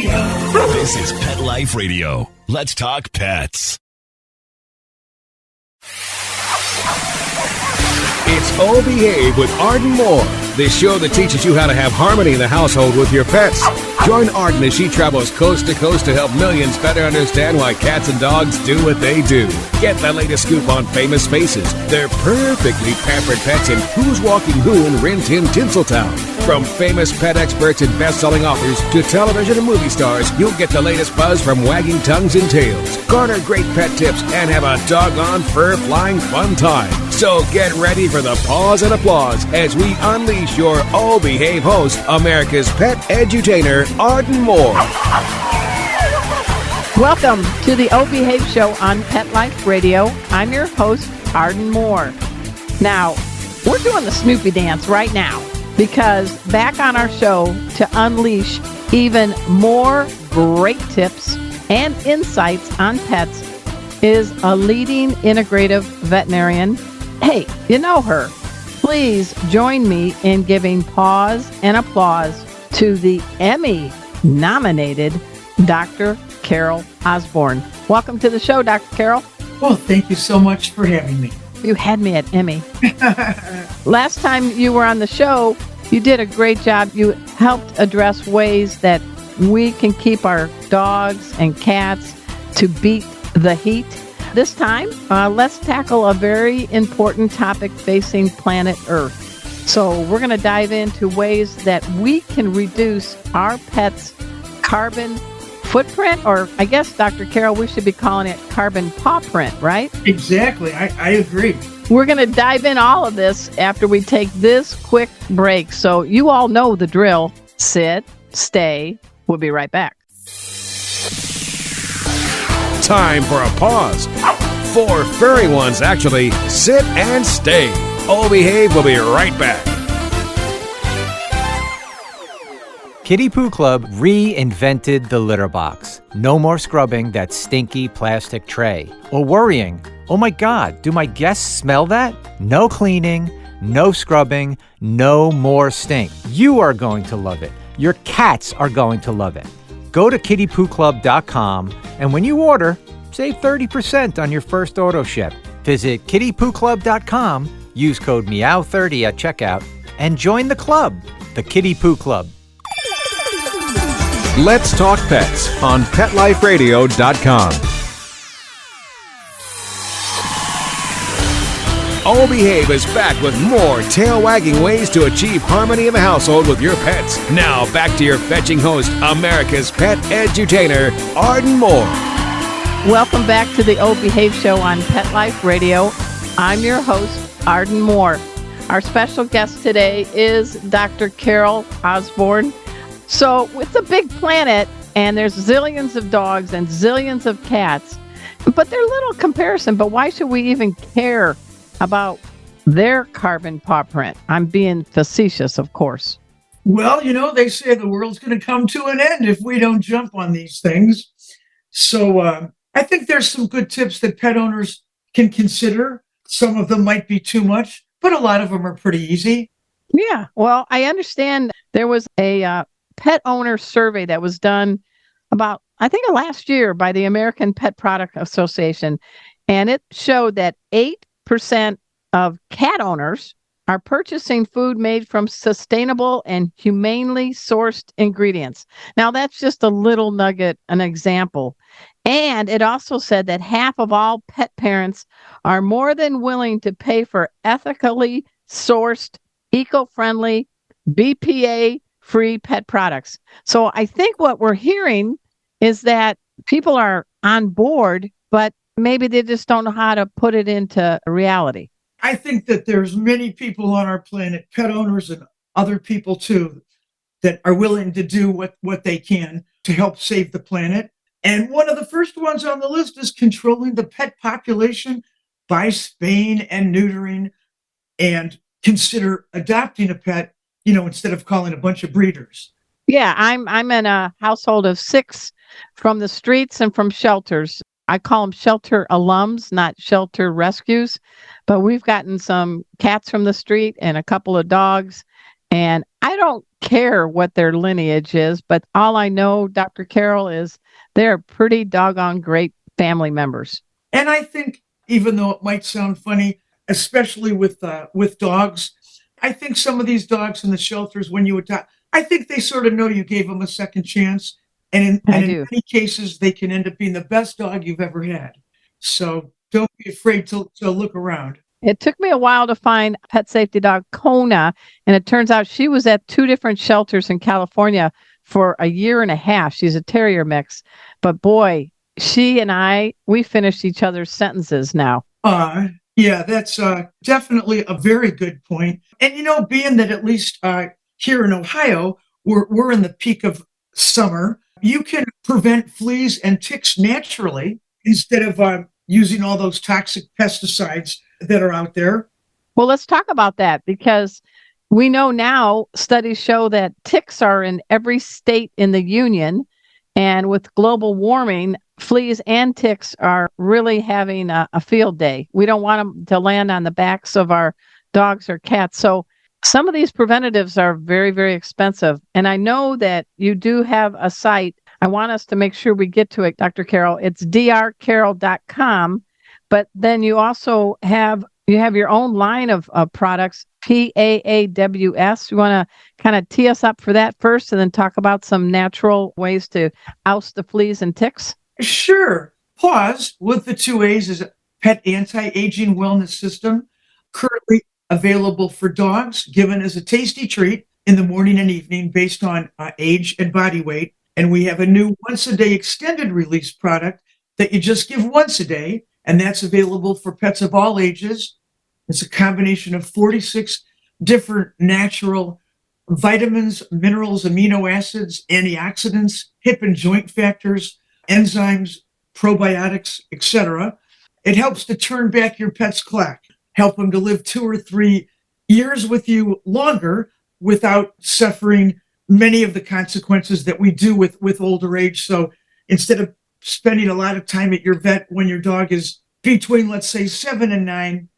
This is Pet Life Radio. Let's talk pets. It's Oh Behave with Arden Moore, the show that teaches you how to have harmony in the household with your pets. Join Arden as she travels coast to coast to help millions better understand why cats and dogs do what they do. Get the latest scoop on famous faces, their perfectly pampered pets, and who's walking who in Rin Tin Tinseltown. From famous pet experts and best-selling authors to television and movie stars, you'll get the latest buzz from wagging tongues and tails, garner great pet tips, and have a doggone fur-flying fun time. So get ready for the pause and applause as we unleash your Oh Behave host, America's pet edutainer, Arden Moore. Welcome to the Oh Behave show on Pet Life Radio. I'm your host, Arden Moore. Now, we're doing the Snoopy dance right now because back on our show to unleash even more great tips and insights on pets is a leading integrative veterinarian. Hey, you know her. Please join me in giving pause and applause to the Emmy-nominated Dr. Carol Osborne. Welcome to the show, Dr. Carol. Well, thank you so much for having me. You had me at Emmy. Last time you were on the show, you did a great job. You helped address ways that we can keep our dogs and cats to beat the heat. This time, let's tackle a very important topic facing planet Earth. So we're going to dive into ways that we can reduce our pets' carbon footprint, or I guess, Dr. Carol, we should be calling it carbon PawPrint, right? Exactly. I agree. We're going to dive in all of this after we take this quick break. So you all know the drill. Sit, stay. We'll be right back. Time for a pause. 4 furry ones, actually. Sit and stay. Oh Behave will be right back. Kitty Poo Club reinvented the litter box. No more scrubbing that stinky plastic tray. Or worrying, oh my God, do my guests smell that? No cleaning, no scrubbing, no more stink. You are going to love it. Your cats are going to love it. Go to kittypooclub.com and when you order, save 30% on your first auto ship. Visit kittypooclub.com, use code MEOW30 at checkout, and join the club, the Kitty Poo Club. Let's talk pets on PetLifeRadio.com. Oh Behave is back with more tail-wagging ways to achieve harmony in the household with your pets. Now back to your fetching host, America's pet edutainer, Arden Moore. Welcome back to the Oh Behave show on Pet Life Radio. I'm your host, Arden Moore. Our special guest today is Dr. Carol Osborne. So it's a big planet, and there's zillions of dogs and zillions of cats, but they're little comparison. But why should we even care about their carbon paw print? I'm being facetious, of course. Well, you know, they say the world's going to come to an end if we don't jump on these things. So I think there's some good tips that pet owners can consider. Some of them might be too much, but a lot of them are pretty easy. Yeah, well, I understand there was a pet owner survey that was done about, I think, last year by the American Pet Product Association, and it showed that 8% of cat owners are purchasing food made from sustainable and humanely sourced ingredients. Now, that's just a little nugget, an example. And it also said that half of all pet parents are more than willing to pay for ethically sourced, eco-friendly, BPA-free pet products. So I think what we're hearing is that people are on board, but maybe they just don't know how to put it into reality. I think that there's many people on our planet, pet owners and other people too, that are willing to do what they can to help save the planet. And one of the first ones on the list is controlling the pet population by spaying and neutering, and consider adopting a pet, you know, instead of calling a bunch of breeders. Yeah, I'm in a household of 6 from the streets and from shelters. I call them shelter alums, not shelter rescues. But we've gotten some cats from the street and a couple of dogs. And I don't care what their lineage is, but all I know, Dr. Carol, is they're pretty doggone great family members. And I think, even though it might sound funny, especially with dogs, I think some of these dogs in the shelters, when you adopt, I think they sort of know you gave them a second chance. And in many cases, they can end up being the best dog you've ever had. So don't be afraid to look around. It took me a while to find pet safety dog Kona, and it turns out she was at 2 different shelters in California for a year and a half. She's a terrier mix, but boy, she and we finished each other's sentences now. Yeah, that's definitely a very good point. And being that at least here in Ohio, we're in the peak of summer, you can prevent fleas and ticks naturally instead of using all those toxic pesticides that are out there. Well, let's talk about that, because we know now studies show that ticks are in every state in the union. And with global warming, fleas and ticks are really having a field day. We don't want them to land on the backs of our dogs or cats. So some of these preventatives are very, very expensive. And I know that you do have a site. I want us to make sure we get to it, Dr. Carol. It's drcarol.com. But then you also have your own line of products, PAAWS. You want to kind of tee us up for that first and then talk about some natural ways to oust the fleas and ticks? Sure. PAWS with the 2 A's is a pet anti-aging wellness system, currently available for dogs, given as a tasty treat in the morning and evening based on age and body weight. And we have a new once-a-day extended release product that you just give once a day, and that's available for pets of all ages. It's a combination of 46 different natural vitamins, minerals, amino acids, antioxidants, hip and joint factors, enzymes, probiotics, etc. It helps to turn back your pet's clock, help them to live 2 or 3 years with you longer without suffering many of the consequences that we do with older age. So instead of spending a lot of time at your vet when your dog is between, let's say, 7 and 9,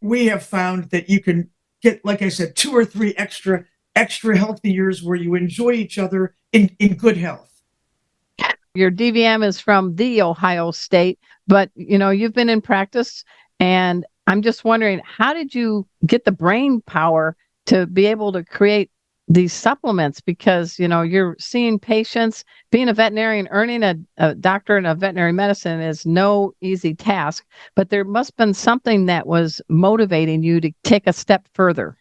we have found that you can get, like I said, 2 or 3 extra healthy years where you enjoy each other in good health. Your DVM is from the Ohio State, but you've been in practice, and I'm just wondering, how did you get the brain power to be able to create these supplements? Because you're seeing patients. Being a veterinarian, earning a doctorate in veterinary medicine is no easy task, but there must have been something that was motivating you to take a step further.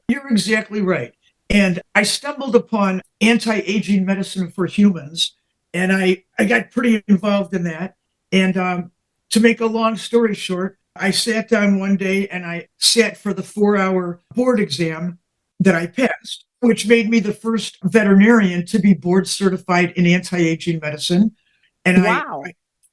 You're exactly right. And I stumbled upon anti-aging medicine for humans, and I got pretty involved in that. And to make a long story short, I sat down one day and I sat for the 4-hour board exam that I passed, which made me the first veterinarian to be board certified in anti-aging medicine. And wow.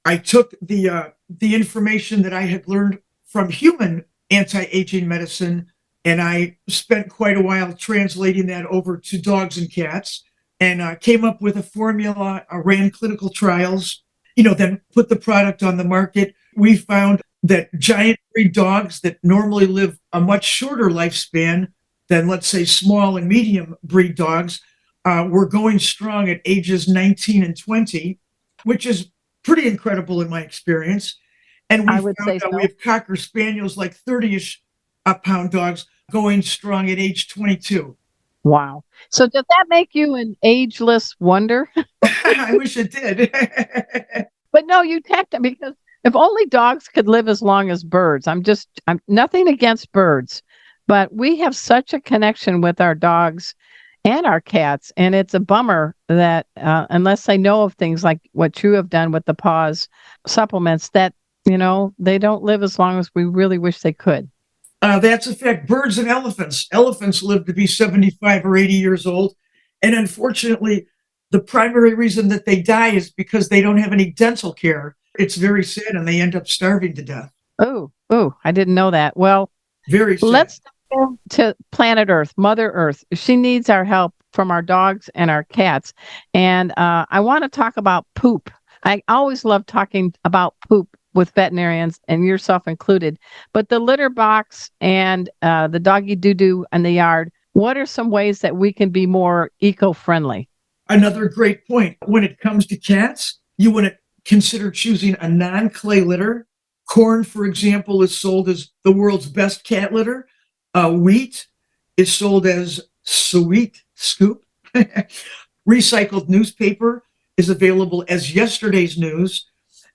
I took the information that I had learned from human anti-aging medicine, and I spent quite a while translating that over to dogs and cats, and came up with a formula, ran clinical trials, then put the product on the market. We found that giant breed dogs that normally live a much shorter lifespan than, let's say, small and medium breed dogs were going strong at ages 19 and 20, which is pretty incredible in my experience. And we we have Cocker Spaniels, like 30-ish pound dogs, going strong at age 22. Wow. So does that make you an ageless wonder? I wish it did. But no, you tapped it, because if only dogs could live as long as birds. I'm nothing against birds, but we have such a connection with our dogs and our cats. And it's a bummer that unless they know of things like what you have done with the PAWS supplements, that, they don't live as long as we really wish they could. That's a fact. Birds and elephants. Elephants live to be 75 or 80 years old. And unfortunately, the primary reason that they die is because they don't have any dental care. It's very sad, and they end up starving to death. Oh, I didn't know that. Well, very sad. Let's go to planet Earth, Mother Earth. She needs our help from our dogs and our cats. And I want to talk about poop. I always love talking about poop with veterinarians, and yourself included. But the litter box and the doggy doo-doo in the yard, what are some ways that we can be more eco-friendly? Another great point. When it comes to cats, you want to consider choosing a non-clay litter. Corn, for example, is sold as the world's best cat litter. Wheat is sold as sweet scoop. Recycled newspaper is available as yesterday's news.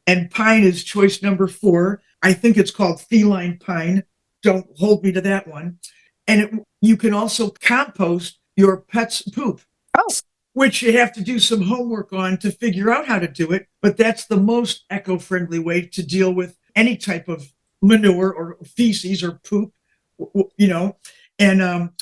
And pine is choice number 4. I think it's called feline pine. Don't hold me to that one. And you can also compost your pet's poop. Oh. Which you have to do some homework on to figure out how to do it. But that's the most eco-friendly way to deal with any type of manure or feces or poop, you know. And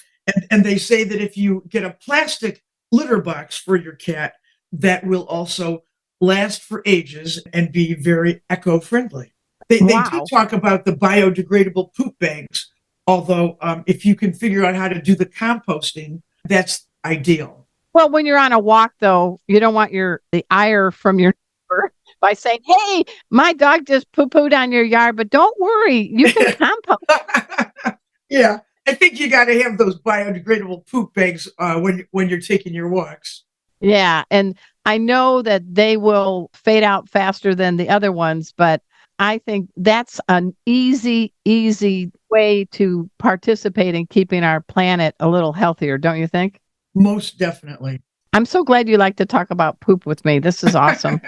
they say that if you get a plastic litter box for your cat, that will also last for ages and be very eco-friendly. They do talk about the biodegradable poop bags, although if you can figure out how to do the composting, that's ideal. Well, when you're on a walk, though, you don't want the ire from your neighbor by saying, "Hey, my dog just poo-pooed on your yard," but don't worry, you can compost. Yeah, I think you got to have those biodegradable poop bags when you're taking your walks. Yeah, and I know that they will fade out faster than the other ones, but I think that's an easy way to participate in keeping our planet a little healthier, don't you think? Most definitely. I'm so glad you like to talk about poop with me. This is awesome.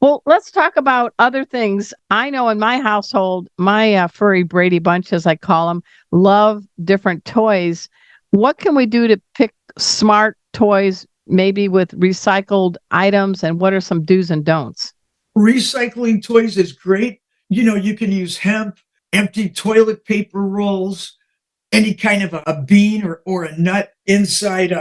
Well, let's talk about other things. I know in my household, my furry Brady Bunch, as I call them, love different toys. What can we do to pick smart toys, maybe with recycled items, and what are some do's and don'ts? Recycling toys is great. You know, you can use hemp, empty toilet paper rolls, any kind of a bean or a nut inside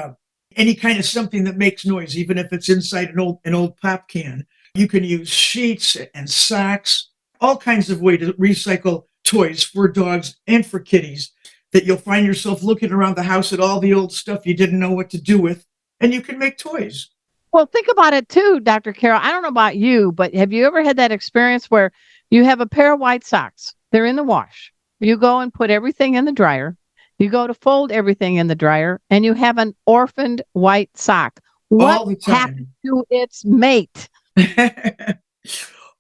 any kind of something that makes noise, even if it's inside an old pop can. You can use sheets and socks, all kinds of ways to recycle toys for dogs and for kitties, that you'll find yourself looking around the house at all the old stuff you didn't know what to do with, and you can make toys. Well, think about it too, Dr. Carol. I don't know about you, but have you ever had that experience where you have a pair of white socks? They're in the wash. You go and put everything in the dryer. You go to fold everything in the dryer, and you have an orphaned white sock. What happened to its mate?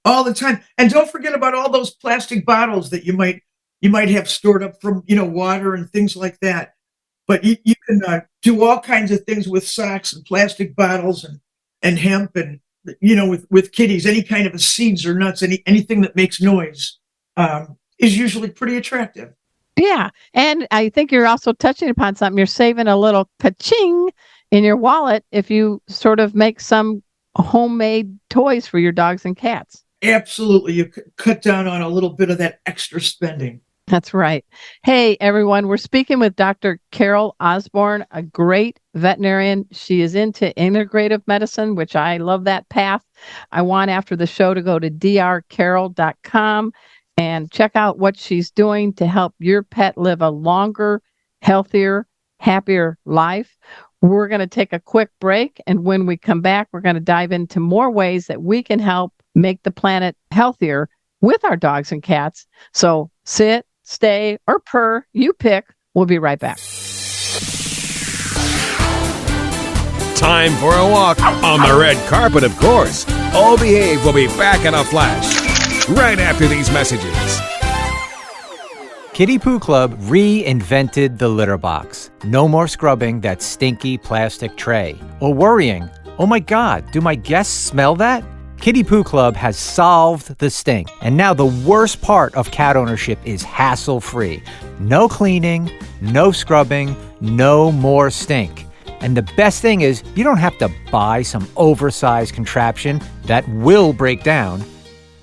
All the time. And don't forget about all those plastic bottles that you might have stored up from, water and things like that. But you can do all kinds of things with socks and plastic bottles and hemp and, with kitties, any kind of seeds or nuts, anything that makes noise is usually pretty attractive. Yeah. And I think you're also touching upon something. You're saving a little ka-ching in your wallet if you sort of make some homemade toys for your dogs and cats. Absolutely. You cut down on a little bit of that extra spending. That's right. Hey, everyone. We're speaking with Dr. Carol Osborne, a great veterinarian. She is into integrative medicine, which I love that path. I want after the show to go to drcarol.com and check out what she's doing to help your pet live a longer, healthier, happier life. We're going to take a quick break. And when we come back, we're going to dive into more ways that we can help make the planet healthier with our dogs and cats. So sit, stay, or purr, you pick. We'll be right back. Time for a walk on the red carpet, of course. All Behave will be back in a flash right after these messages. Kitty Poo Club reinvented the litter box. No more scrubbing that stinky plastic tray. Or worrying, oh my God, do my guests smell that? Kitty Poo Club has solved the stink. And now the worst part of cat ownership is hassle-free. No cleaning, no scrubbing, no more stink. And the best thing is you don't have to buy some oversized contraption that will break down.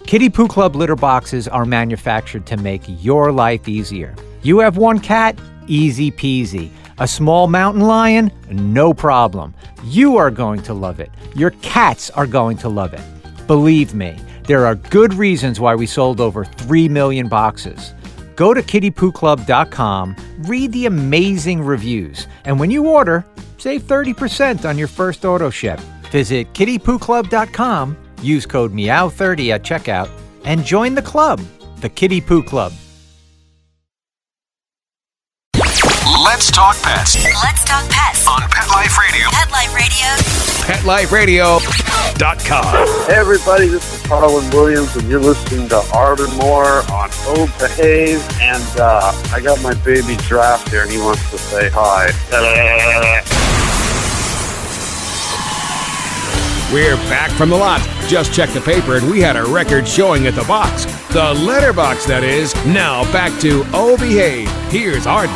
Kitty Poo Club litter boxes are manufactured to make your life easier. You have one cat? Easy peasy. A small mountain lion? No problem. You are going to love it. Your cats are going to love it. Believe me, there are good reasons why we sold over 3 million boxes. Go to kittypooclub.com, read the amazing reviews, and when you order, save 30% on your first auto ship. Visit kittypooclub.com, use code MEOW30 at checkout, and join the club, the Kitty Poo Club. Let's Talk Pets Let's Talk Pets on Pet Life Radio. PetLifeRadio.com. Hey everybody, this is Harlan Williams, and you're listening to Arden Moore on Oh Behave, and I got my baby Draft here, and he wants to say hi. We're back from the lot. Just checked the paper and we had a record showing at the box. The letterbox, that is. Now back to Oh Behave. Here's Arden.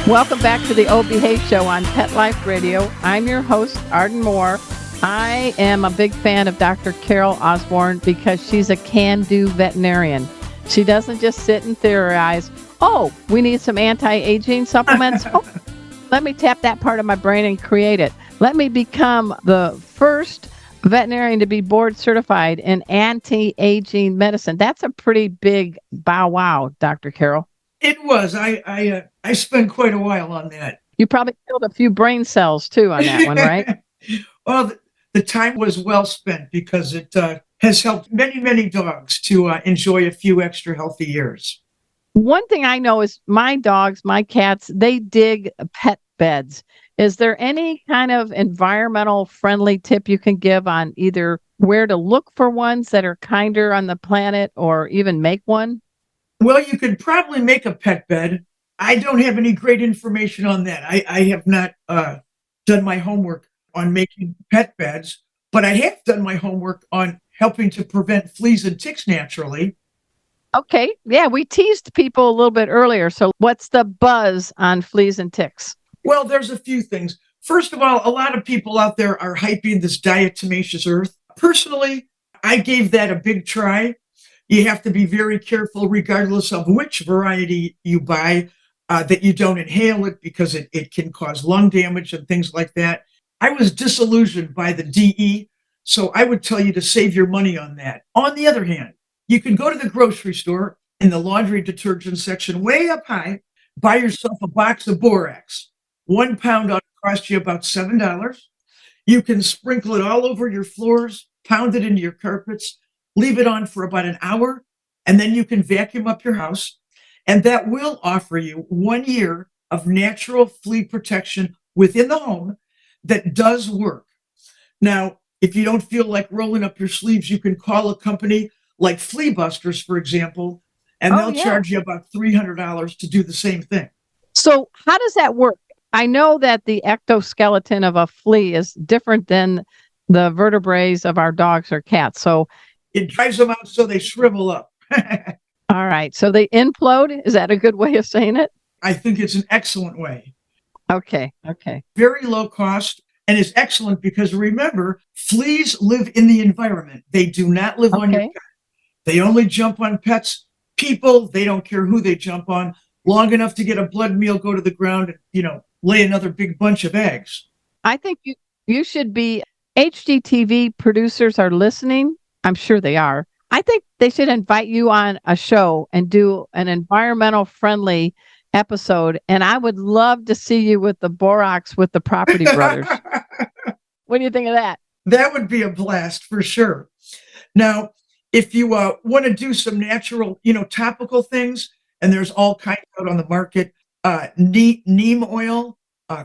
Welcome back to the O Behave Show on Pet Life Radio. I'm your host, Arden Moore. I am a big fan of Dr. Carol Osborne because she's a can-do veterinarian. She doesn't just sit and theorize, oh, we need some anti-aging supplements. Oh, let me tap that part of my brain and create it. Let me become the first veterinarian to be board certified in anti-aging medicine. That's a pretty big bow wow, Dr. Carol. It was. I spent quite a while on that. You probably killed a few brain cells too on that one, right? Well, the time was well spent because it has helped many, many dogs to enjoy a few extra healthy years. One thing I know is my dogs, my cats, they dig pet beds. Is there any kind of environmental friendly tip you can give on either where to look for ones that are kinder on the planet or even make one? Well, you could probably make a pet bed. I don't have any great information on that. I have not done my homework on making pet beds, but I have done my homework on helping to prevent fleas and ticks naturally. Okay. Yeah, we teased people a little bit earlier. So what's the buzz on fleas and ticks? Well, there's a few things. First of all, a lot of people out there are hyping this diatomaceous earth. Personally, I gave that a big try. You have to be very careful, regardless of which variety you buy, that you don't inhale it because it can cause lung damage and things like that. I was disillusioned by the DE, so I would tell you to save your money on that. On the other hand, you can go to the grocery store in the laundry detergent section way up high, buy yourself a box of borax. 1 pound ought to cost you about $7. You can sprinkle it all over your floors, pound it into your carpets, leave it on for about an hour, and then you can vacuum up your house. And that will offer you 1 year of natural flea protection within the home that does work. Now, if you don't feel like rolling up your sleeves, you can call a company like Flea Busters, for example, and they'll charge you about $300 to do the same thing. So how does that work? I know that the ectoskeleton of a flea is different than the vertebrae of our dogs or cats. So it dries them out so they shrivel up. All right. So they implode. Is that a good way of saying it? I think it's an excellent way. Okay. Very low cost, and is excellent because remember, fleas live in the environment. They do not live on your pet. They only jump on pets. People, they don't care who they jump on, long enough to get a blood meal, go to the ground, and, lay another big bunch of eggs. I think you should be, HGTV producers are listening. I'm sure they are. I think they should invite you on a show and do an environmental friendly episode. And I would love to see you with the borax with the Property Brothers. What do you think of that? That would be a blast for sure. Now, if you want to do some natural, topical things, and there's all kinds out on the market, neem oil,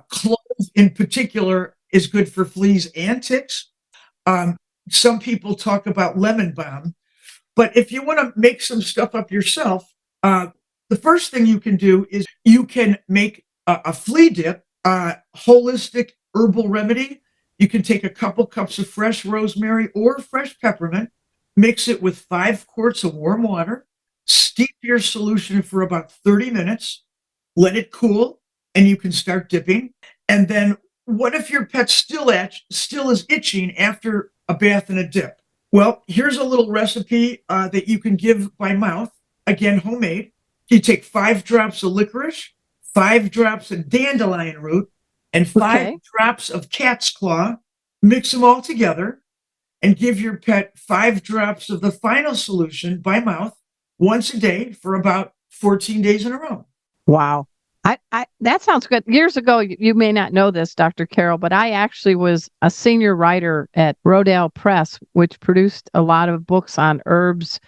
clove in particular is good for fleas and ticks. Some people talk about lemon balm, but if you want to make some stuff up yourself, the first thing you can do is you can make a flea dip, holistic herbal remedy. You can take a couple cups of fresh rosemary or fresh peppermint, mix it with 5 quarts of warm water, steep your solution for about 30 minutes, let it cool, and you can start dipping. And then what if your pet still is itching after a bath and a dip? Well, here's a little recipe that you can give by mouth, again, homemade. You take 5 drops of licorice, 5 drops of dandelion root, and 5 drops of cat's claw. Mix them all together and give your pet 5 drops of the final solution by mouth once a day for about 14 days in a row. Wow. That sounds good. Years ago, you may not know this, Dr. Carol, but I actually was a senior writer at Rodale Press, which produced a lot of books on herbs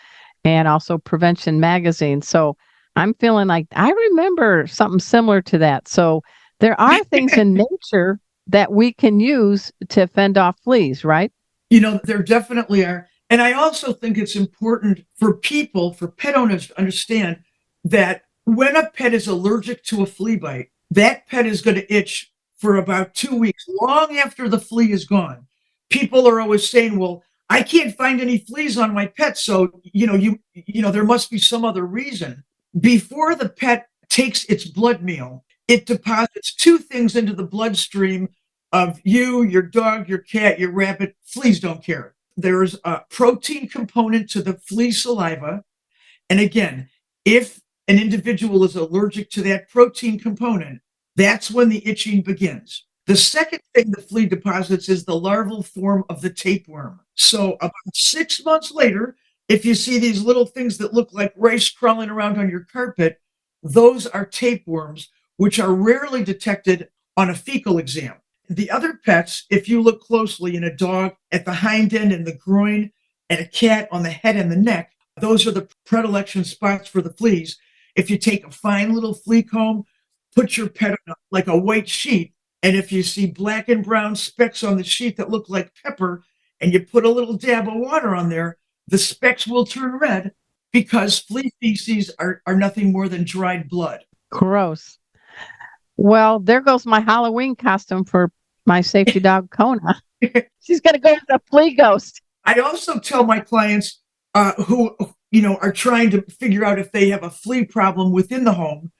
and also Prevention Magazine. So I'm feeling like I remember something similar to that. So there are things in nature that we can use to fend off fleas, right? There definitely are. And I also think it's important for people, for pet owners to understand that when a pet is allergic to a flea bite, that pet is going to itch for about 2 weeks, long after the flea is gone. People are always saying, well, I can't find any fleas on my pet. So, there must be some other reason. Before the pet takes its blood meal, it deposits two things into the bloodstream of you, your dog, your cat, your rabbit. Fleas don't care. There's a protein component to the flea saliva. And again, if an individual is allergic to that protein component, that's when the itching begins. The second thing the flea deposits is the larval form of the tapeworm. So about 6 months later, if you see these little things that look like rice crawling around on your carpet, those are tapeworms, which are rarely detected on a fecal exam. The other pets, if you look closely in a dog at the hind end and the groin, and a cat on the head and the neck, those are the predilection spots for the fleas. If you take a fine little flea comb, put your pet on like a white sheet, and if you see black and brown specks on the sheet that look like pepper, and you put a little dab of water on there, the specks will turn red because flea feces are nothing more than dried blood. Gross. Well, there goes my Halloween costume for my safety dog, Kona. She's going to go as a flea ghost. I also tell my clients who are trying to figure out if they have a flea problem within the home,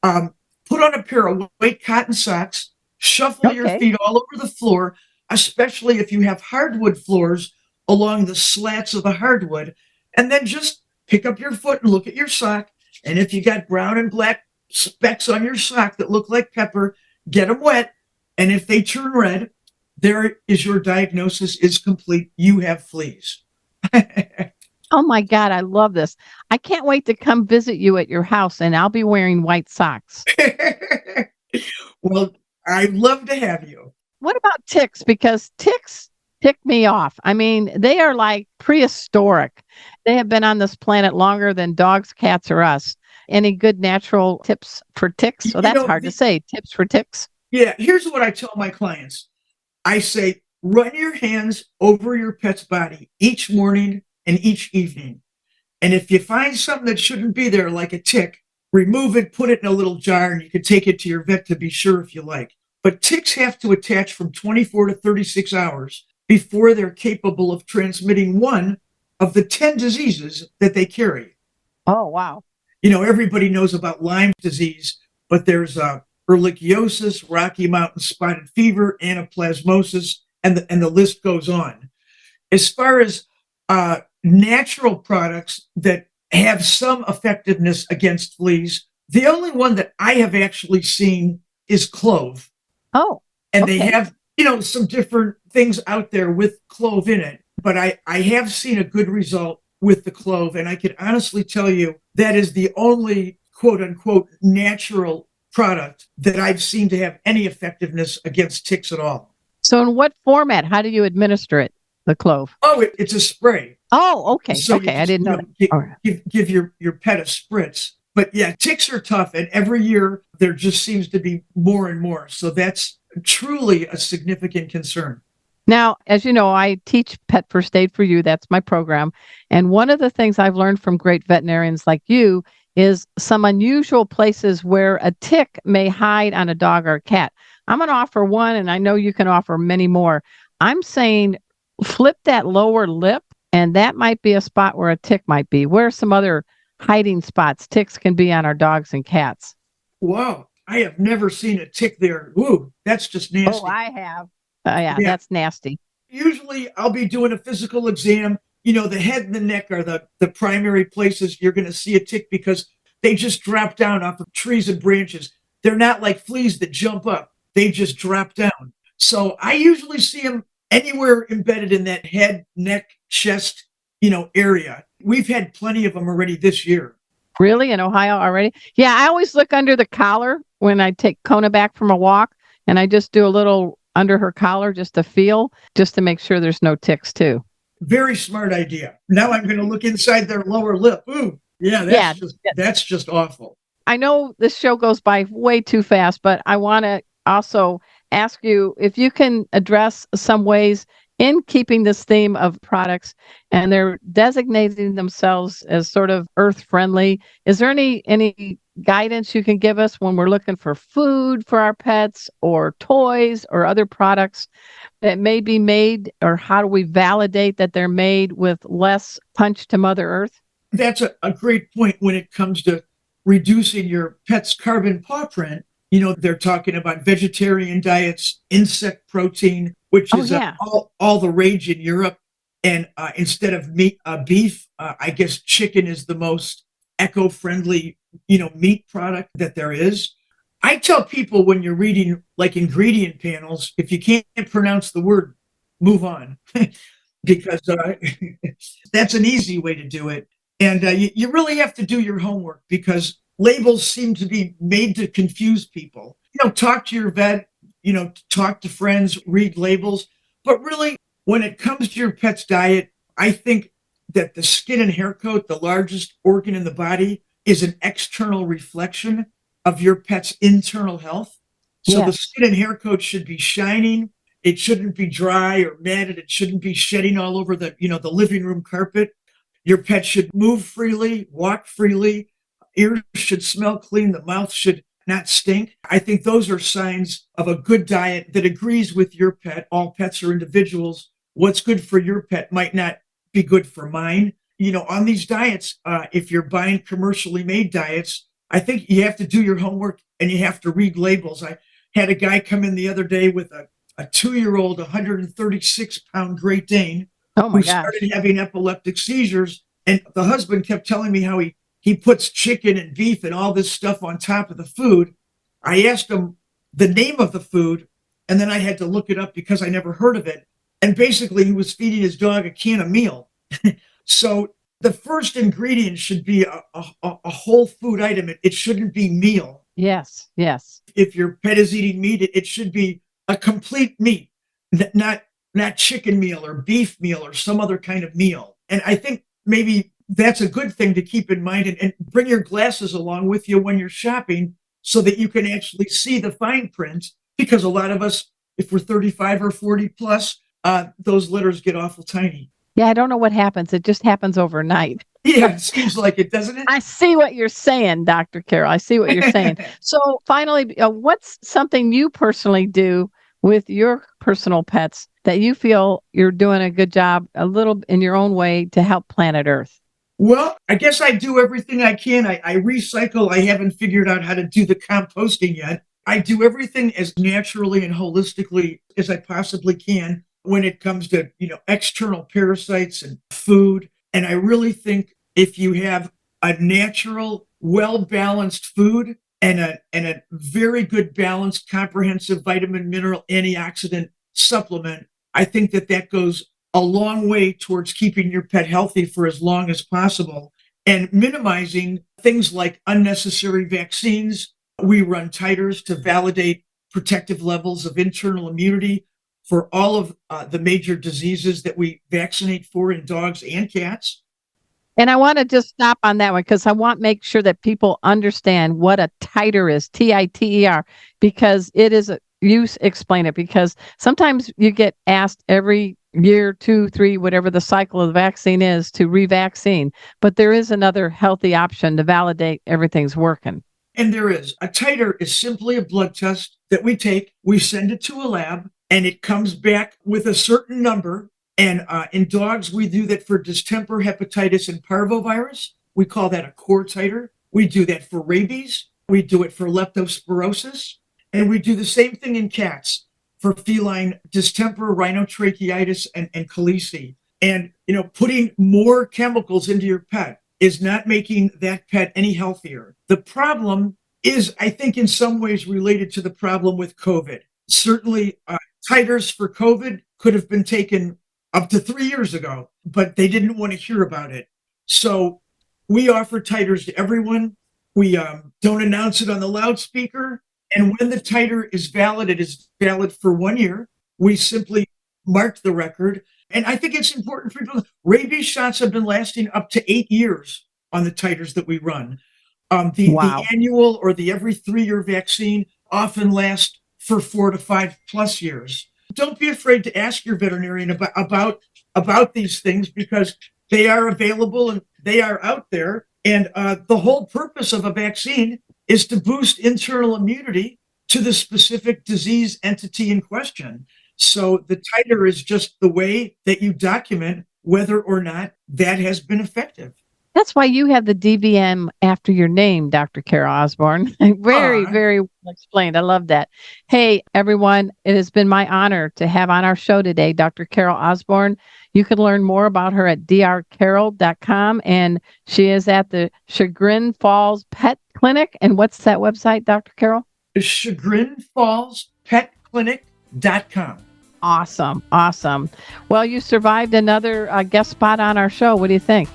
put on a pair of white cotton socks, shuffle your feet all over the floor, especially if you have hardwood floors along the slats of the hardwood, and then just pick up your foot and look at your sock. And if you got brown and black specks on your sock that look like pepper, get them wet. And if they turn red, there is your diagnosis is complete. You have fleas. Oh my God, I love this. I can't wait to come visit you at your house, and I'll be wearing white socks. Well, I'd love to have you. What about ticks? Because ticks tick me off. I mean, they are like prehistoric. They have been on this planet longer than dogs, cats, or us. Any good natural tips for ticks? So that's hard to say. Tips for ticks? Yeah, here's what I tell my clients. I say, run your hands over your pet's body each morning and each evening. And if you find something that shouldn't be there, like a tick, remove it, put it in a little jar, and you can take it to your vet to be sure if you like. But ticks have to attach from 24 to 36 hours before they're capable of transmitting one of the 10 diseases that they carry. Oh, wow. Everybody knows about Lyme disease, but there's ehrlichiosis, Rocky Mountain spotted fever, anaplasmosis, and the list goes on. As far as natural products that have some effectiveness against fleas, the only one that I have actually seen is clove. Oh, and they have, some different things out there with clove in it, but I have seen a good result with the clove. And I can honestly tell you that is the only quote unquote natural product that I've seen to have any effectiveness against ticks at all. So in what format? How do you administer it, the clove? Oh, it's a spray. Oh, okay. So I didn't know that. Give your pet a spritz. But yeah, ticks are tough. And every year there just seems to be more and more. So that's truly a significant concern. Now, as you know, I teach Pet First Aid for You. That's my program. And one of the things I've learned from great veterinarians like you is some unusual places where a tick may hide on a dog or a cat. I'm going to offer one, and I know you can offer many more. I'm saying flip that lower lip, and that might be a spot where a tick might be. Where are some other hiding spots ticks can be on our dogs and cats? Wow. I have never seen a tick there. Ooh, that's just nasty. Oh, I have. Yeah, that's nasty. Usually I'll be doing a physical exam. The head and the neck are the primary places you're going to see a tick because they just drop down off of trees and branches. They're not like fleas that jump up. They just drop down. So I usually see them anywhere embedded in that head, neck, chest, area. We've had plenty of them already this year. Really? In Ohio already? Yeah, I always look under the collar when I take Kona back from a walk, and I just do a little under her collar just to feel, just to make sure there's no ticks too. Very smart idea. Now I'm going to look inside their lower lip. Ooh. Yeah, Yeah. that's just awful. I know this show goes by way too fast, but I want to also ask you if you can address some ways in keeping this theme of products and they're designating themselves as sort of earth friendly. Is there any guidance you can give us when we're looking for food for our pets or toys or other products that may be made, or how do we validate that they're made with less punch to Mother Earth? That's a great point when it comes to reducing your pet's carbon paw print. They're talking about vegetarian diets, insect protein, which Oh is yeah. all the rage in Europe. And instead of beef, I guess chicken is the most eco-friendly, meat product that there is. I tell people when you're reading like ingredient panels, if you can't pronounce the word, move on, because that's an easy way to do it. And you really have to do your homework because labels seem to be made to confuse people. Talk to your vet, talk to friends, read labels. But really, when it comes to your pet's diet, I think that the skin and hair coat, the largest organ in the body, is an external reflection of your pet's internal health. So the Yes. skin and hair coat should be shining. It shouldn't be dry or matted. It shouldn't be shedding all over the living room carpet. Your pet should move freely, walk freely. Ears should smell clean. The mouth should not stink. I think those are signs of a good diet that agrees with your pet. All pets are individuals. What's good for your pet might not be good for mine. On these diets, if you're buying commercially made diets, I think you have to do your homework and you have to read labels. I had a guy come in the other day with a 2-year-old, 136-pound Great Dane Oh my who gosh. started having epileptic seizures. And the husband kept telling me how he puts chicken and beef and all this stuff on top of the food. I asked him the name of the food, and then I had to look it up because I never heard of it. And basically, he was feeding his dog a can of meal. So the first ingredient should be a whole food item. It shouldn't be meal. Yes. Yes. If your pet is eating meat, it should be a complete meat, not chicken meal or beef meal or some other kind of meal. And I think maybe that's a good thing to keep in mind, and bring your glasses along with you when you're shopping so that you can actually see the fine print. Because a lot of us, if we're 35 or 40 plus, those letters get awful tiny. Yeah, I don't know what happens. It just happens overnight. Yeah, it seems like it, doesn't it? I see what you're saying, Dr. Carroll. I see what you're saying. So finally, what's something you personally do with your personal pets that you feel you're doing a good job, a little in your own way, to help planet Earth? Well, I guess I do everything I can. I recycle. I haven't figured out how to do the composting yet. I do everything as naturally and holistically as I possibly can when it comes to, external parasites and food. And I really think if you have a natural, well-balanced food and a very good balanced, comprehensive vitamin, mineral, antioxidant supplement, I think that goes a long way towards keeping your pet healthy for as long as possible and minimizing things like unnecessary vaccines. We run titers to validate protective levels of internal immunity for all of the major diseases that we vaccinate for in dogs and cats. And I want to just stop on that one because I want to make sure that people understand what a titer is, TITER, because it is you explain it, because sometimes you get asked every year, 2, 3, whatever the cycle of the vaccine is, to revaccine. But there is another healthy option to validate everything's working. And there is. A titer is simply a blood test that we take, we send it to a lab, and it comes back with a certain number. And in dogs, we do that for distemper, hepatitis, and parvovirus. We call that a core titer. We do that for rabies. We do it for leptospirosis. And we do the same thing in cats for feline distemper, rhinotracheitis, and colici. And, putting more chemicals into your pet is not making that pet any healthier. The problem is, I think, in some ways related to the problem with COVID. Certainly, titers for COVID could have been taken up to 3 years ago, but they didn't want to hear about it. So we offer titers to everyone. We don't announce it on the loudspeaker. And when the titer is valid, it is valid for 1 year. We simply mark the record. And I think it's important for people. Rabies shots have been lasting up to 8 years. on the titers that we run. Wow. The annual or the every 3-year vaccine often lasts for 4 to 5+ years. Don't be afraid to ask your veterinarian about these things, because they are available and they are out there. And the whole purpose of a vaccine is to boost internal immunity to the specific disease entity in question. So the titer is just the way that you document whether or not that has been effective. That's why you have the DVM after your name, Dr. Carol Osborne. Very, very well explained. I love that. Hey, everyone, it has been my honor to have on our show today Dr. Carol Osborne. You can learn more about her at drcarol.com, and she is at the Chagrin Falls Pet Clinic. And what's that website, Dr. Carol? chagrinfallspetclinic.com. Awesome. Awesome. Well, you survived another guest spot on our show. What do you think?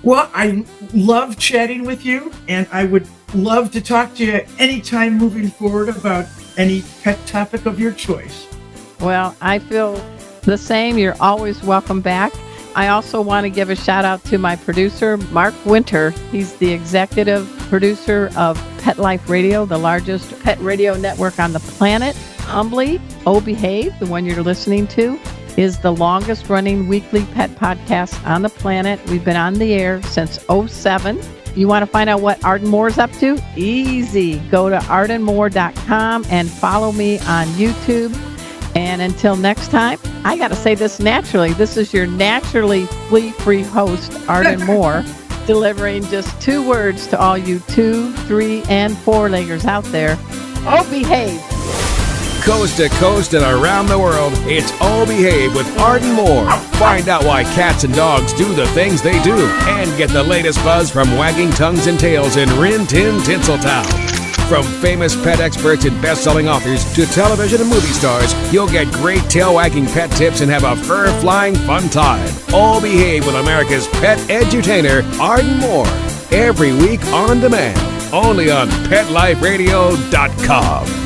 Well, I love chatting with you, and I would love to talk to you anytime moving forward about any pet topic of your choice. Well, I feel the same. You're always welcome back. I also want to give a shout out to my producer, Mark Winter. He's the executive producer of Pet Life Radio, the largest pet radio network on the planet. Humbly, Oh Behave, the one you're listening to, is the longest running weekly pet podcast on the planet. We've been on the air since 2007. You want to find out what Arden Moore's up to? Easy. Go to ardenmoore.com and follow me on YouTube. And until next time, I got to say this naturally. This is your naturally flea-free host, Arden Moore, delivering just 2 words to all you 2, 3, and 4-leggers out there. Oh, behave. Coast to coast and around the world, it's Oh Behave with Arden Moore. Find out why cats and dogs do the things they do, and get the latest buzz from wagging tongues and tails in Rin Tin Tinseltown. From famous pet experts and best-selling authors to television and movie stars, you'll get great tail-wagging pet tips and have a fur-flying fun time. Oh Behave with America's pet edutainer, Arden Moore. Every week on demand, only on PetLifeRadio.com.